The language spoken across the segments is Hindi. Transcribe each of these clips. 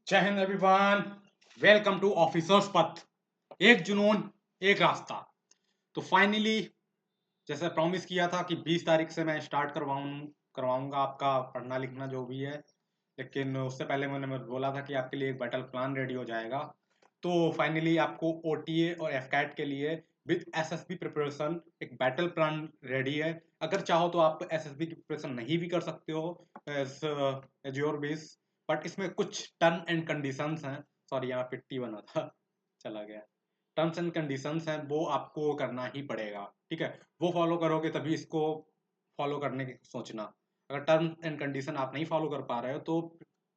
जय हिंद everyone. Welcome to officers path. एक जुनून, एक रास्ता। तो फाइनली जैसे प्रॉमिस किया था कि 20 तारीख से मैं स्टार्ट करवाऊंगा आपका पढ़ना लिखना जो भी है। लेकिन उससे पहले मैंने बोला था कि आपके लिए एक बैटल प्लान रेडी हो जाएगा। तो फाइनली आपको ओटीए और एफकैट के लिए विद एसएसबी प्रिपरेशन एक बैटल प्लान रेडी है। अगर चाहो तो आप एसएसबी की प्रिपरेशन नहीं भी कर सकते हो एज योर विश। बट इसमें कुछ टर्म एंड कंडीशंस हैं। सॉरी, यहाँ पे टी बना था, चला गया। टर्म्स एंड कंडीशंस हैं, वो आपको करना ही पड़ेगा। ठीक है, वो फॉलो करोगे तभी इसको फॉलो करने की सोचना। अगर टर्म एंड कंडीशन आप नहीं फॉलो कर पा रहे हो तो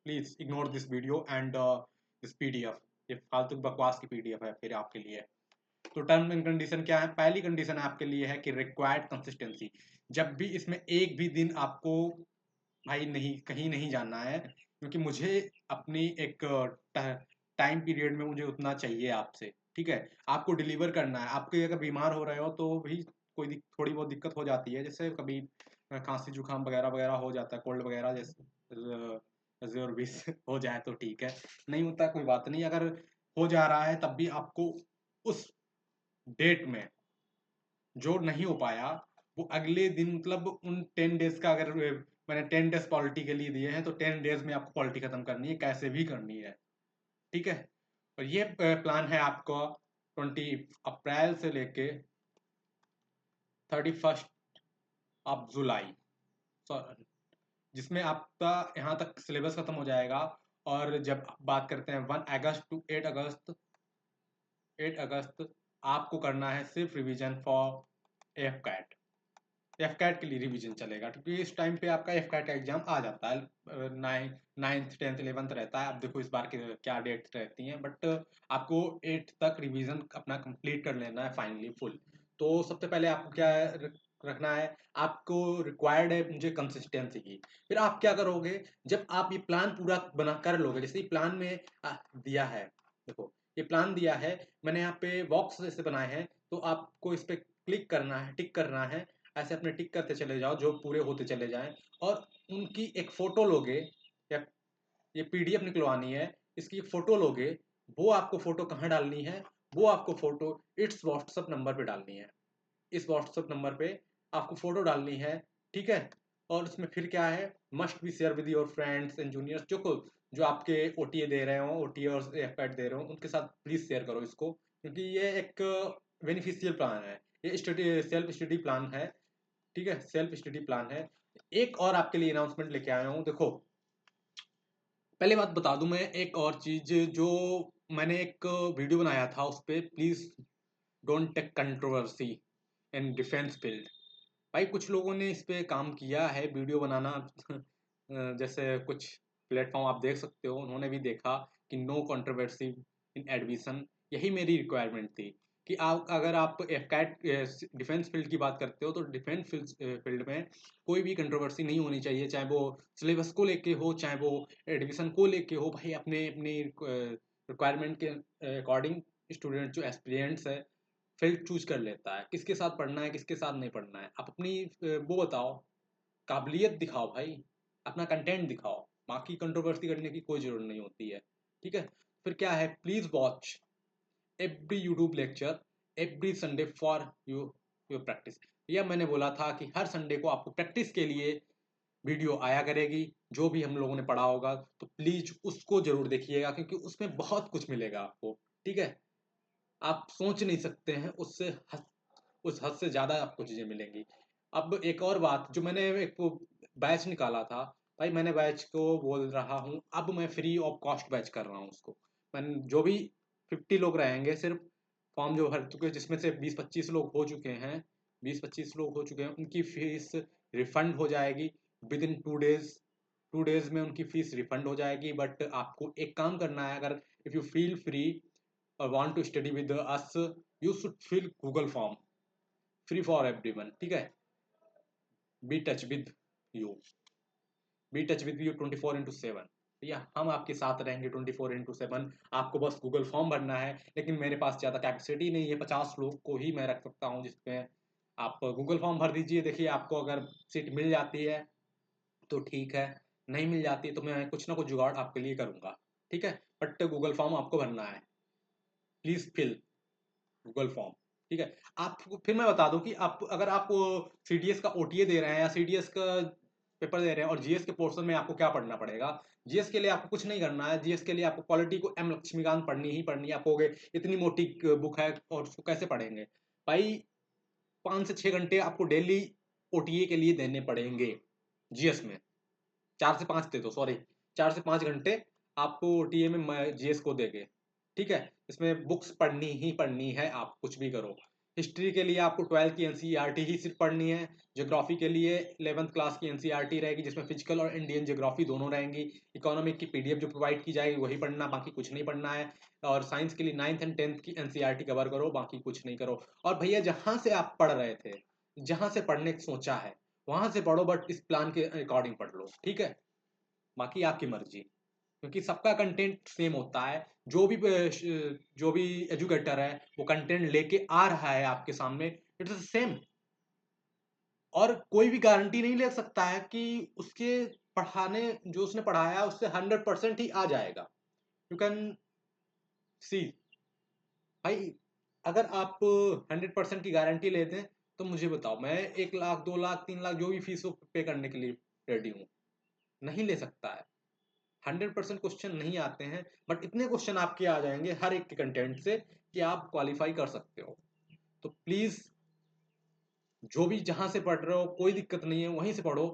please ignore this video and this PDF. ये फालतू बकवास की पीडीएफ है फिर आपके लिए। तो टर्म एंड कंडीशन क्या है? पहली कंडीशन आपके लिए है कि रिक्वायर्ड कंसिस्टेंसी। जब भी इसमें एक भी दिन आपको भाई नहीं कहीं नहीं जाना है, क्योंकि मुझे अपनी एक टाइम पीरियड में मुझे उतना चाहिए आपसे। ठीक है, आपको डिलीवर करना है। आपके अगर बीमार हो रहे हो तो भी थोड़ी बहुत दिक्कत हो जाती है, जैसे कभी खांसी जुकाम वगैरह वगैरह हो जाता है, कोल्ड वगैरह जैसे और भी हो जाए तो ठीक है, नहीं होता कोई बात नहीं। अगर हो जा रहा है तब भी आपको उस डेट में जो नहीं हो पाया वो अगले दिन, मतलब उन 10 डेज का, अगर मैंने 10 डेज पॉलिटी के लिए दिए हैं तो 10 डेज में आपको पॉलिटी खत्म करनी है, कैसे भी करनी है। ठीक है, और ये प्लान है आपका 20 अप्रैल से लेके 31 जुलाई, जिसमें आपका यहाँ तक सिलेबस खत्म हो जाएगा। और जब बात करते हैं 1 अगस्त टू 8 अगस्त आपको करना है सिर्फ revision for AFCAT. AFCAT के लिए रिवीजन चलेगा, क्योंकि इस टाइम पे आपका एफ कैट का एग्जाम आ जाता है। 9th 10th 11th रहता है। अब देखो इस बार के क्या डेट्स रहती हैं, बट आपको 8 तक रिवीजन अपना कंप्लीट कर लेना है फाइनली फुल। तो सबसे पहले आपको क्या रखना है? आपको रिक्वायर्ड है मुझे कंसिस्टेंसी की। फिर आप क्या करोगे? जब आप ये प्लान पूरा बना कर लोगे, जैसे प्लान में दिया है, देखो ये प्लान दिया है मैंने, यहाँ पे बॉक्स जैसे बनाए हैं, तो आपको इस पे क्लिक करना है, टिक करना है। ऐसे अपने टिक करते चले जाओ, जो पूरे होते चले जाएं। और उनकी एक फोटो लोगे, या ये पीडीएफ निकलवानी है, इसकी एक फोटो लोगे। वो आपको फोटो कहाँ डालनी है? वो आपको फोटो इट्स व्हाट्सएप नंबर पे डालनी है। इस व्हाट्सएप नंबर पे आपको फोटो डालनी है। ठीक है, और उसमें फिर क्या है? Must be share with your friends and juniors, जो आपके ओटीए दे रहे हो, ओटीए और एफपैट दे रहे हो, उनके साथ प्लीज शेयर करो इसको, क्योंकि ये एक बेनिफिशियल प्लान है। ये सेल्फ स्टडी प्लान है। ठीक है, सेल्फ स्टडी प्लान है। एक और आपके लिए अनाउंसमेंट लेके आया हूँ, देखो। पहले बात बता दूं मैं एक और चीज, जो मैंने एक वीडियो बनाया था उस पर, please don't take controversy in defence field. भाई कुछ लोगों ने इस पे काम किया है वीडियो बनाना। जैसे कुछ प्लेटफॉर्म आप देख सकते हो, उन्होंने भी देखा कि नो कंट्रोवर्सी इन एडमिशन। यही मेरी रिक्वायरमेंट थी कि अगर आप एफकैट डिफेंस फील्ड की बात करते हो तो डिफेंस फील्ड में कोई भी कंट्रोवर्सी नहीं होनी चाहिए, चाहे वो सिलेबस को लेके हो, चाहे वो एडमिशन को लेके हो। भाई अपने अपनी रिक्वायरमेंट के अकॉर्डिंग स्टूडेंट जो एस्पिरेंट्स है फील्ड चूज कर लेता है, किसके साथ पढ़ना है किसके साथ नहीं पढ़ना है। आप अपनी वो बताओ, काबिलियत दिखाओ भाई, अपना कंटेंट दिखाओ। बाकी कंट्रोवर्सी करने की कोई जरूरत नहीं होती है। ठीक है, फिर क्या है? Please watch every YouTube lecture every Sunday for your practice. यह मैंने बोला था कि हर संडे को आपको प्रैक्टिस के लिए वीडियो आया करेगी। जो भी हम लोगों ने पढ़ा होगा तो प्लीज उसको जरूर देखिएगा, क्योंकि उसमें बहुत कुछ मिलेगा आपको। ठीक है, आप सोच नहीं सकते हैं उस हद से ज्यादा आपको चीजें मिलेंगी। अब एक और बात, जो मैंने एक वो बैच निकाला था, भाई मैंने बैच को बोल रहा हूँ, अब मैं फ्री ऑफ कॉस्ट बैच कर रहा हूँ उसको। मैंने जो भी 50 लोग रहेंगे सिर्फ, फॉर्म जो भर चुके, जिसमें से 20-25 लोग हो चुके हैं, 20-25 लोग हो चुके हैं, उनकी फीस रिफंड हो जाएगी विद इन 2 डेज। 2 डेज में उनकी फीस रिफंड हो जाएगी। बट आपको एक काम करना है, अगर if you feel free or want to study with us, you should fill Google form, free for everyone. ठीक है, be touch with you, be touch with you 24/7। भैया हम आपके साथ रहेंगे 24/7। आपको बस गूगल फॉर्म भरना है, लेकिन मेरे पास ज़्यादा कैपेसिटी नहीं है, 50 लोग को ही मैं रख सकता हूँ, जिसमें आप गूगल फॉर्म भर दीजिए। देखिए आपको अगर सीट मिल जाती है तो ठीक है, नहीं मिल जाती तो मैं कुछ ना कुछ जुगाड़ आपके लिए करूँगा। ठीक है, बट गूगल फॉर्म आपको भरना है, प्लीज फिल गूगल फॉर्म। ठीक है, आप फिर मैं बता दूं कि आप अगर आप सीडीएस का ओटीए दे रहे हैं या सीडीएस का पेपर दे रहे हैं और जीएस के पोर्शन में आपको क्या पढ़ना पड़ेगा। जीएस के लिए आपको कुछ नहीं करना है, जीएस के लिए आपको पॉलिटी को एम लक्ष्मीकांत पढ़नी ही पढ़नी है। आप कहोगे इतनी मोटी बुक है और उसको कैसे पढ़ेंगे भाई, 5 से 6 घंटे आपको डेली ओटीए के लिए देने पड़ेंगे जीएस में। 4 से 5 दे दो, सॉरी, 4 से 5 घंटे आपको ओटीए में जीएस को देंगे। ठीक है, इसमें बुक्स पढ़नी ही पढ़नी है, आप कुछ भी करो। हिस्ट्री के लिए आपको 12th की एनसीईआरटी ही सिर्फ पढ़नी है। ज्योग्राफी के लिए 11th क्लास की एनसीईआरटी रहेगी, जिसमें फिजिकल और इंडियन ज्योग्राफी दोनों रहेंगी। इकोनॉमिक की पीडीएफ जो प्रोवाइड की जाएगी वही पढ़ना, बाकी कुछ नहीं पढ़ना है। और साइंस के लिए 9th एंड 10th की एनसीईआरटी कवर करो, बाकी कुछ नहीं करो। और भैया जहां से आप पढ़ रहे थे, जहां से पढ़ने की सोचा है वहां से पढ़ो, बट इस प्लान के अकॉर्डिंग पढ़ लो। ठीक है, बाकी आपकी मर्जी, क्योंकि सबका कंटेंट सेम होता है। जो भी एजुकेटर है वो कंटेंट लेके आ रहा है आपके सामने, इट्स सेम। और कोई भी गारंटी नहीं ले सकता है कि उसके पढ़ाने जो उसने पढ़ाया उससे 100% ही आ जाएगा। यू कैन सी भाई, अगर आप 100% की गारंटी लेते हैं तो मुझे बताओ, मैं 1 लाख 2 लाख 3 लाख जो भी फीस पे करने के लिए रेडी हूँ। नहीं ले सकता है, 100% क्वेश्चन नहीं आते हैं, बट इतने क्वेश्चन आपके आ जाएंगे हर एक के कंटेंट से कि आप क्वालिफाई कर सकते हो। तो प्लीज, जो भी जहां से पढ़ रहे हो कोई दिक्कत नहीं है, वहीं से पढ़ो।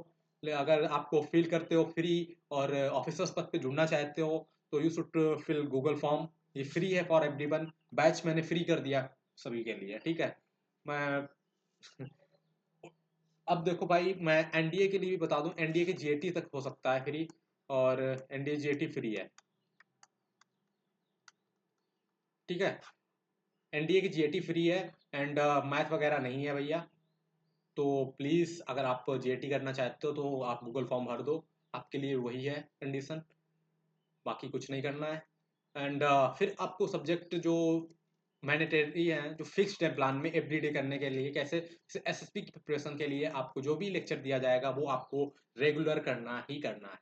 अगर आपको फील करते हो फ्री और ऑफिसर्स पद पे जुड़ना चाहते हो तो you should fill Google form. ये फ्री है फॉर एवरीवन, बैच मैंने फ्री कर दिया सभी के लिए। ठीक है, मैं अब देखो भाई, मैं एनडीए के लिए भी बता दूं, एनडीए के जीएटी तक हो सकता है फ्री, और एनडीए जीएटी फ्री है। ठीक है, एनडीए की जीएटी फ्री है एंड मैथ वगैरह नहीं है भैया। तो प्लीज़ अगर आप जीएटी करना चाहते हो तो आप गूगल फॉर्म भर दो, आपके लिए वही है कंडीशन, बाकी कुछ नहीं करना है। एंड फिर आपको सब्जेक्ट जो मैंडेटरी है, जो फिक्स्ड है प्लान में एवरीडे करने के लिए, कैसे एसएसपी की प्रिपरेशन के लिए आपको जो भी लेक्चर दिया जाएगा वो आपको रेगुलर करना ही करना है।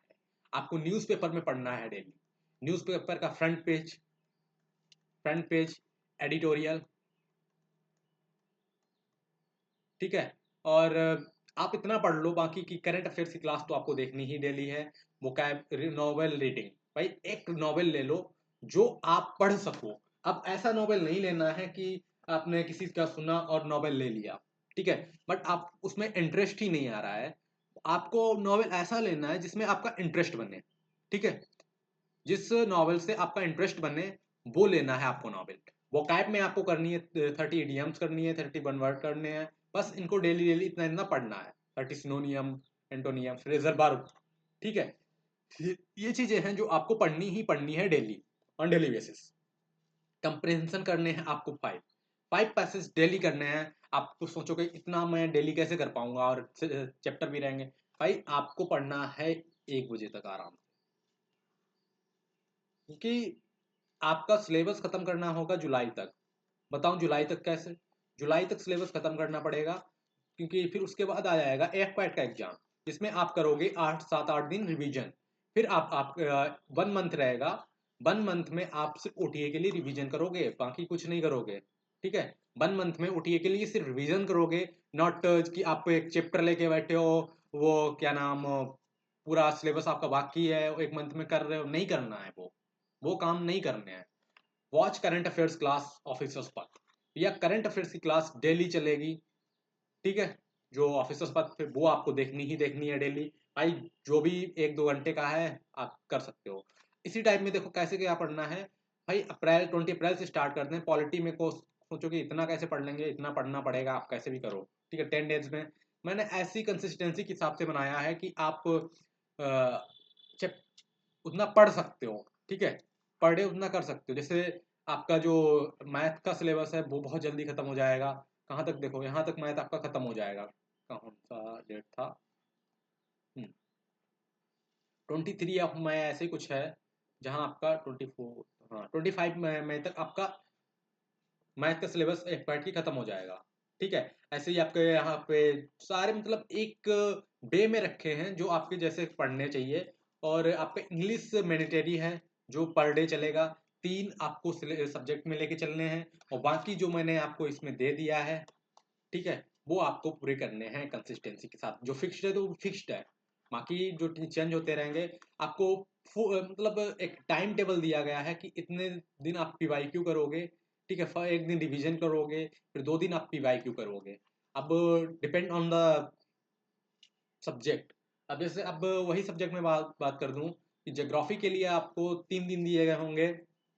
आपको न्यूज़पेपर में पढ़ना है डेली, न्यूज़पेपर का फ्रंट पेज एडिटोरियल। ठीक है, और आप इतना पढ़ लो, बाकी की करंट अफेयर्स की क्लास तो आपको देखनी ही डेली है। वोकैब, नॉवेल रीडिंग, भाई एक नॉवेल ले लो जो आप पढ़ सको। अब ऐसा नॉवेल नहीं लेना है कि आपने किसी का सुना और नॉवेल ले लिया, ठीक है, बट आप उसमें इंटरेस्ट ही नहीं आ रहा है। आपको नॉवेल ऐसा लेना है जिसमें आपका इंटरेस्ट बने। ठीक है, जिस नॉवेल से आपका इंटरेस्ट बने वो लेना है आपको नॉवेल। वोकैब में आपको करनी है 30 इडियम्स करनी है, 31 वर्ड करने हैं, बस इनको डेली डेली इतना इतना पढ़ना है। 30 सिनोनियम, एंटोनियम, फ्रेजर बार। ठीक है, ये चीजें हैं जो आपको पढ़नी ही पढ़नी है daily, on daily basis. Comprehension करने हैं आपको 5 पैसेज डेली करने हैं। आपको सोचोगे इतना मैं डेली कैसे कर पाऊंगा और चैप्टर भी रहेंगे। भाई आपको पढ़ना है 1 बजे तक आराम से, क्योंकि आपका सिलेबस खत्म करना होगा जुलाई तक। बताऊं जुलाई तक कैसे? जुलाई तक सिलेबस खत्म करना पड़ेगा, क्योंकि फिर उसके बाद आ जाएगा एफ पैट का एग्जाम, जिसमें आप करोगे 8 7 8 दिन रिवीजन। फिर आप 1 मंथ रहेगा, 1 मंथ में आप सिर्फ ओटीए के लिए रिवीजन करोगे, बाकी कुछ नहीं करोगे। ठीक है, 1 मंथ में ओटीए के लिए सिर्फ रिवीजन करोगे, नॉट कि आप एक चैप्टर लेके बैठे हो, वो क्या नाम, पूरा सिलेबस आपका बाकी है 1 मंथ में कर रहे हो, नहीं करना है वो काम नहीं करने हैं। Watch current affairs class officers पद, या करंट अफेयर्स की क्लास डेली चलेगी। ठीक है, जो ऑफिसर्स पद पे वो आपको देखनी ही देखनी है डेली। भाई जो भी 1 2 घंटे का है आप कर सकते हो। इसी टाइप में देखो कैसे क्या पढ़ना है। भाई 20 अप्रैल से स्टार्ट करते हैं। पॉलिटी में को सोचो कि इतना कैसे पढ़ लेंगे, इतना पढ़ना पड़ेगा, आप कैसे भी करो। ठीक है, 10 डेज में मैंने ऐसी कंसिस्टेंसी के हिसाब से बनाया है कि आप उतना पढ़ सकते हो। ठीक है, पर डे उतना कर सकते हो। जैसे आपका जो मैथ का सिलेबस है वो बहुत जल्दी खत्म हो जाएगा। कहाँ तक देखो, यहाँ तक मैथ आपका खत्म हो जाएगा। कौन सा डेट था? 23 ऑफ मई ऐसे ही कुछ है, जहाँ आपका 24, हाँ 25 मई तक आपका मैथ का सिलेबस एक पार्ट की खत्म हो जाएगा। ठीक है, ऐसे ही आपके यहाँ पे सारे मतलब एक वे में रखे हैं जो आपके जैसे पढ़ने चाहिए। और आपका इंग्लिश मैंडेटरी है, जो पर डे चलेगा 3 आपको सब्जेक्ट में लेके चलने हैं, और बाकी जो मैंने आपको इसमें दे दिया है, ठीक है, वो आपको पूरे करने हैं कंसिस्टेंसी के साथ। जो फिक्स्ड है तो फिक्स्ड है, बाकी जो चेंज होते रहेंगे। आपको मतलब एक टाइम टेबल दिया गया है कि इतने दिन आप पीवाईक्यू करोगे, ठीक है, एक दिन रिवीजन करोगे, फिर 2 दिन आप पीवाईक्यू करोगे। अब डिपेंड ऑन द सब्जेक्ट। अब जैसे अब वही सब्जेक्ट में बात कर दूं कि ज्योग्राफी के लिए आपको 3 दिन दिए गए होंगे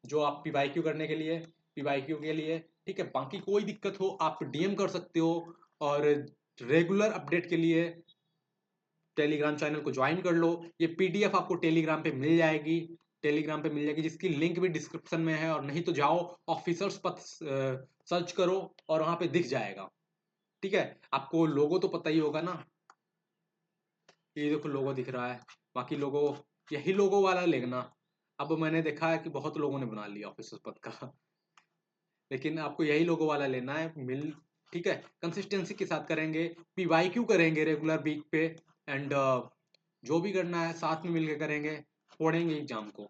जो आप पीवाईक्यू करने के लिए, पीवाईक्यू के लिए, ठीक है। बाकी कोई दिक्कत हो आप डीएम कर सकते हो, और रेगुलर अपडेट के लिए टेलीग्राम चैनल को ज्वाइन कर लो। ये पीडीएफ आपको टेलीग्राम पे मिल जाएगी, टेलीग्राम पे मिल जाएगी, जिसकी लिंक भी डिस्क्रिप्शन में है, और नहीं तो जाओ ऑफिसर्स पथ सर्च करो और वहां पे दिख जाएगा, ठीक है। आपको लोगो तो पता ही होगा ना, ये देखो लोगो दिख रहा है। बाकी लोगो यही लोगो वाला लेना। अब मैंने देखा है कि बहुत लोगों ने बना लिया ऑफिसर्स पथ का, लेकिन आपको यही लोगो वाला लेना है, ठीक है। कंसिस्टेंसी के साथ करेंगे, पीवाईक्यू करेंगे रेगुलर वीक पे, एंड जो भी करना है साथ में मिलकर करेंगे, पढ़ेंगे एग्जाम को।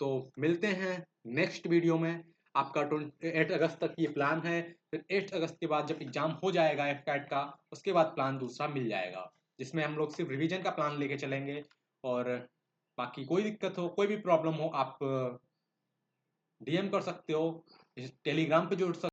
तो मिलते हैं नेक्स्ट वीडियो में। आपका 8 अगस्त तक ये प्लान है, फिर 8 अगस्त के बाद जब एग्जाम हो जाएगा एफ कैट का, उसके बाद प्लान दूसरा मिल जाएगा, जिसमें हम लोग सिर्फ रिवीजन का प्लान लेके चलेंगे। और बाकी कोई दिक्कत हो, कोई भी प्रॉब्लम हो, आप डीएम कर सकते हो, टेलीग्राम पे जुड़ सकते